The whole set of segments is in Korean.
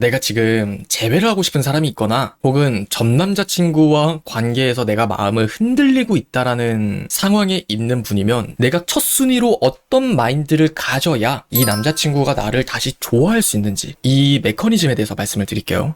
내가 지금 재회를 하고 싶은 사람이 있거나 혹은 전 남자친구와 관계에서 내가 마음을 흔들리고 있다라는 상황에 있는 분이면 내가 첫 순위로 어떤 마인드를 가져야 이 남자친구가 나를 다시 좋아할 수 있는지 이 메커니즘에 대해서 말씀을 드릴게요.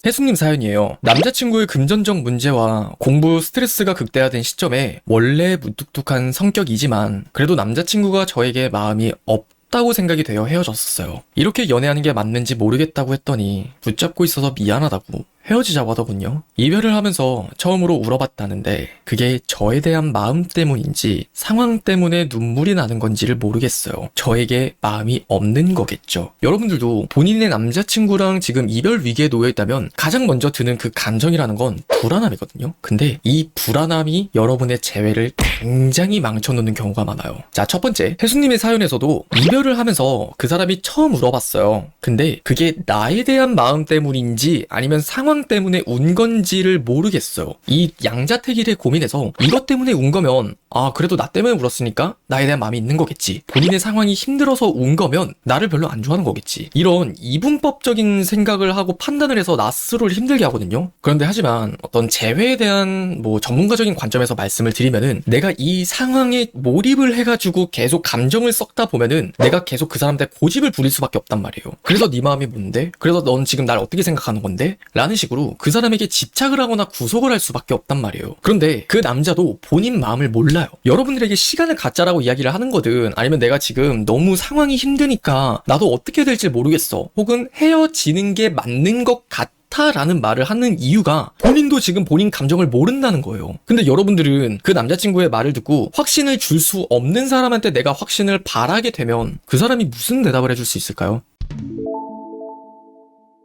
혜숙님 사연이에요. 남자친구의 금전적 문제와 공부 스트레스가 극대화된 시점에 원래 무뚝뚝한 성격이지만 그래도 남자친구가 저에게 마음이 없다고 생각이 되어 헤어졌었어요. 이렇게 연애하는 게 맞는지 모르겠다고 했더니 붙잡고 있어서 미안하다고 헤어지자고 하더군요. 이별을 하면서 처음으로 울어봤다는데 그게 저에 대한 마음 때문인지 상황 때문에 눈물이 나는 건지를 모르겠어요. 저에게 마음이 없는 거겠죠. 여러분들도 본인의 남자친구랑 지금 이별 위기에 놓여있다면 가장 먼저 드는 그 감정이라는 건 불안함이거든요. 근데 이 불안함이 여러분의 재회를 굉장히 망쳐놓는 경우가 많아요. 자, 첫 번째, 혜수님의 사연에서도 이별을 하면서 그 사람이 처음 울어봤어요. 근데 그게 나에 대한 마음 때문인지 아니면 상황 때문에 운 건지를 모르겠어요. 이 양자택일의 고민에서 이것 때문에 운 거면 그래도 나 때문에 울었으니까 나에 대한 마음이 있는 거겠지. 본인의 상황이 힘들어서 운 거면 나를 별로 안 좋아하는 거겠지. 이런 이분법적인 생각을 하고 판단을 해서 나 스스로를 힘들게 하거든요. 그런데 하지만 어떤 재회에 대한 전문가적인 관점에서 말씀을 드리면은 내가 이 상황에 몰입을 해가지고 계속 감정을 썩다 보면은 내가 계속 그 사람한테 고집을 부릴 수밖에 없단 말이에요. 그래서 네 마음이 뭔데? 그래서 넌 지금 날 어떻게 생각하는 건데? 라는 식으로 그 사람에게 집착을 하거나 구속을 할 수밖에 없단 말이에요. 그런데 그 남자도 본인 마음을 몰라요. 여러분들에게 시간을 갖자라고 이야기를 하는 거든 아니면 내가 지금 너무 상황이 힘드니까 나도 어떻게 될지 모르겠어. 혹은 헤어지는 게 맞는 것 같아 라는 말을 하는 이유가 본인도 지금 본인 감정을 모른다는 거예요. 근데 여러분들은 그 남자친구의 말을 듣고 확신을 줄 수 없는 사람한테 내가 확신을 바라게 되면 그 사람이 무슨 대답을 해줄 수 있을까요?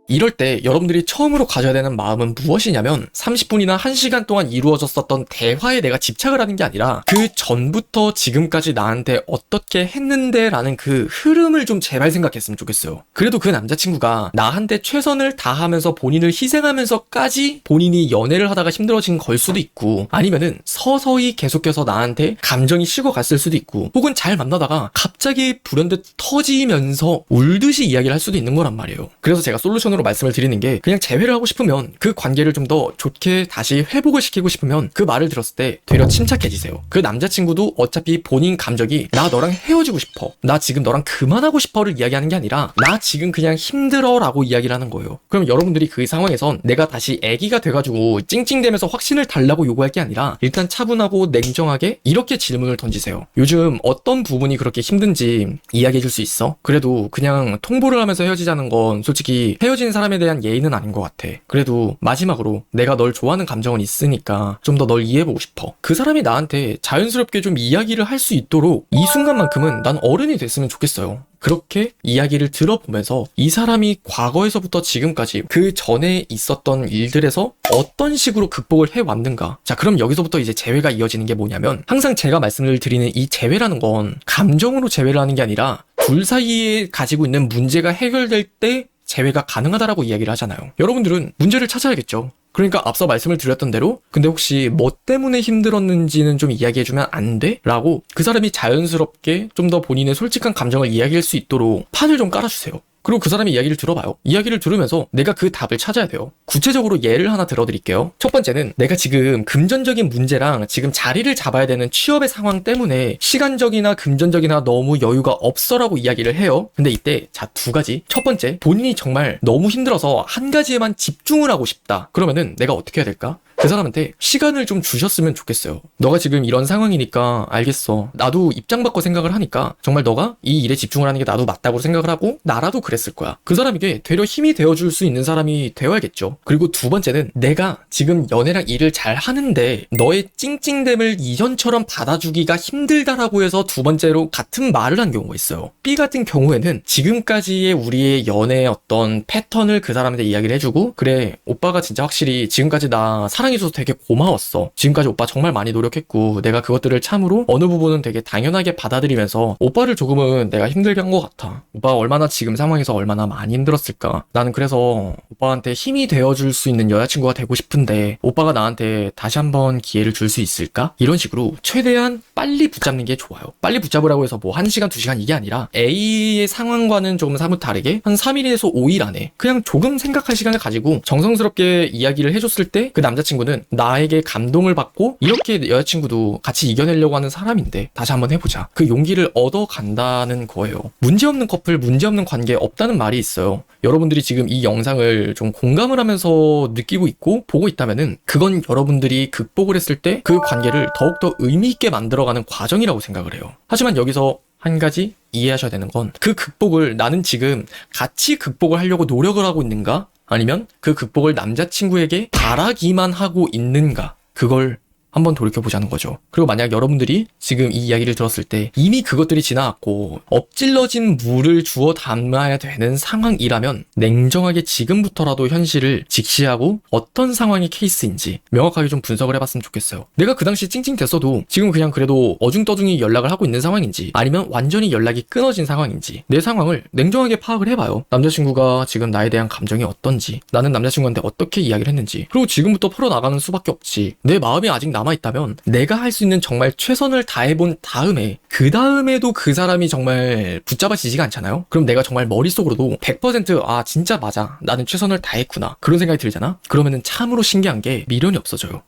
이럴 때 여러분들이 처음으로 가져야 되는 마음은 무엇이냐면 30분이나 1시간 동안 이루어졌었던 대화에 내가 집착을 하는 게 아니라 그 전부터 지금까지 나한테 어떻게 했는데 라는 그 흐름을 좀 제발 생각했으면 좋겠어요. 그래도 그 남자친구가 나한테 최선을 다하면서 본인을 희생하면서까지 본인이 연애를 하다가 힘들어진 걸 수도 있고 아니면은 서서히 계속해서 나한테 감정이 식어갔을 수도 있고 혹은 잘 만나다가 갑자기 불현듯 터지면서 울듯이 이야기를 할 수도 있는 거란 말이에요. 그래서 제가 솔루션으로 말씀을 드리는 게 그냥 재회를 하고 싶으면 그 관계를 좀 더 좋게 다시 회복을 시키고 싶으면 그 말을 들었을 때 되려 침착해지세요. 그 남자친구도 어차피 본인 감정이 나 너랑 헤어지고 싶어, 나 지금 너랑 그만하고 싶어를 이야기하는 게 아니라 나 지금 그냥 힘들어 라고 이야기를 하는 거예요. 그럼 여러분들이 그 상황에선 내가 다시 애기가 돼가지고 찡찡대면서 확신을 달라고 요구할 게 아니라 일단 차분하고 냉정하게 이렇게 질문을 던지세요. 요즘 어떤 부분이 그렇게 힘든지 이야기해 줄 수 있어? 그래도 그냥 통보를 하면서 헤어지자는 건 솔직히 헤어진 사람에 대한 예의는 아닌 것 같아. 그래도 마지막으로 내가 널 좋아하는 감정은 있으니까 좀 더 널 이해해보고 싶어. 그 사람이 나한테 자연스럽게 좀 이야기를 할 수 있도록 이 순간만큼은 난 어른이 됐으면 좋겠어요. 그렇게 이야기를 들어보면서 이 사람이 과거에서부터 지금까지 그 전에 있었던 일들에서 어떤 식으로 극복을 해왔는가. 자, 그럼 여기서부터 이제 재회가 이어지는 게 뭐냐면 항상 제가 말씀을 드리는 이 재회라는 건 감정으로 재회를 하는 게 아니라 둘 사이에 가지고 있는 문제가 해결될 때 재회가 가능하다라고 이야기를 하잖아요. 여러분들은 문제를 찾아야겠죠. 그러니까 앞서 말씀을 드렸던 대로 근데 혹시 뭐 때문에 힘들었는지는 좀 이야기해주면 안 돼? 라고 그 사람이 자연스럽게 좀 더 본인의 솔직한 감정을 이야기할 수 있도록 판을 좀 깔아주세요. 그리고 그 사람의 이야기를 들어봐요. 이야기를 들으면서 내가 그 답을 찾아야 돼요. 구체적으로 예를 하나 들어드릴게요. 첫 번째는 내가 지금 금전적인 문제랑 지금 자리를 잡아야 되는 취업의 상황 때문에 시간적이나 금전적이나 너무 여유가 없어라고 이야기를 해요. 근데 이때 자, 두 가지. 첫 번째, 본인이 정말 너무 힘들어서 한 가지에만 집중을 하고 싶다. 그러면은 내가 어떻게 해야 될까? 그 사람한테 시간을 좀 주셨으면 좋겠어요. 너가 지금 이런 상황이니까 알겠어. 나도 입장 바꿔 생각을 하니까 정말 너가 이 일에 집중을 하는 게 나도 맞다고 생각을 하고 나라도 그랬을 거야. 그 사람에게 되려 힘이 되어줄 수 있는 사람이 되어야겠죠. 그리고 두 번째는 내가 지금 연애랑 일을 잘 하는데 너의 찡찡됨을 이전처럼 받아주기가 힘들다라고 해서 두 번째로 같은 말을 한 경우가 있어요. B 같은 경우에는 지금까지의 우리의 연애의 어떤 패턴을 그 사람한테 이야기를 해주고 그래, 오빠가 진짜 확실히 지금까지 나 사랑해 사랑해줘서 되게 고마웠어. 지금까지 오빠 정말 많이 노력했고 내가 그것들을 참으로 어느 부분은 되게 당연하게 받아들이면서 오빠를 조금은 내가 힘들게 한 것 같아. 오빠가 얼마나 지금 상황에서 얼마나 많이 힘들었을까. 나는 그래서 오빠한테 힘이 되어줄 수 있는 여자친구가 되고 싶은데 오빠가 나한테 다시 한번 기회를 줄 수 있을까? 이런 식으로 최대한 빨리 붙잡는 게 좋아요. 빨리 붙잡으라고 해서 뭐 1시간, 2시간 이게 아니라 A의 상황과는 조금 사뭇 다르게 한 3일에서 5일 안에 그냥 조금 생각할 시간을 가지고 정성스럽게 이야기를 해줬을 때 그 남자친구는 나에게 감동을 받고 이렇게 여자친구도 같이 이겨내려고 하는 사람인데 다시 한번 해보자. 그 용기를 얻어간다는 거예요. 문제없는 커플, 문제없는 관계 없다는 말이 있어요. 여러분들이 지금 이 영상을 좀 공감을 하면서 느끼고 있고 보고 있다면은 그건 여러분들이 극복을 했을 때 그 관계를 더욱더 의미 있게 만들어가는 과정이라고 생각을 해요. 하지만 여기서 한 가지 이해하셔야 되는 건 그 극복을 나는 지금 같이 극복을 하려고 노력을 하고 있는가? 아니면 그 극복을 남자친구에게 바라기만 하고 있는가? 그걸 한번 돌이켜보자는 거죠. 그리고 만약 여러분들이 지금 이 이야기를 들었을 때 이미 그것들이 지나갔고 엎질러진 물을 주워 담아야 되는 상황이라면 냉정하게 지금부터라도 현실을 직시하고 어떤 상황이 케이스인지 명확하게 좀 분석을 해봤으면 좋겠어요. 내가 그 당시 찡찡댔어도 지금 그냥 그래도 어중떠중이 연락을 하고 있는 상황인지 아니면 완전히 연락이 끊어진 상황인지 내 상황을 냉정하게 파악을 해봐요. 남자친구가 지금 나에 대한 감정이 어떤지, 나는 남자친구한테 어떻게 이야기를 했는지, 그리고 지금부터 풀어나가는 수밖에 없지. 내 마음이 아직 남아있다면 내가 할 수 있는 정말 최선을 다해본 다음에 그 다음에도 그 사람이 정말 붙잡아지지가 않잖아요. 그럼 내가 정말 머릿속으로도 100% 진짜 맞아, 나는 최선을 다했구나, 그런 생각이 들잖아. 그러면은 참으로 신기한 게 미련이 없어져요.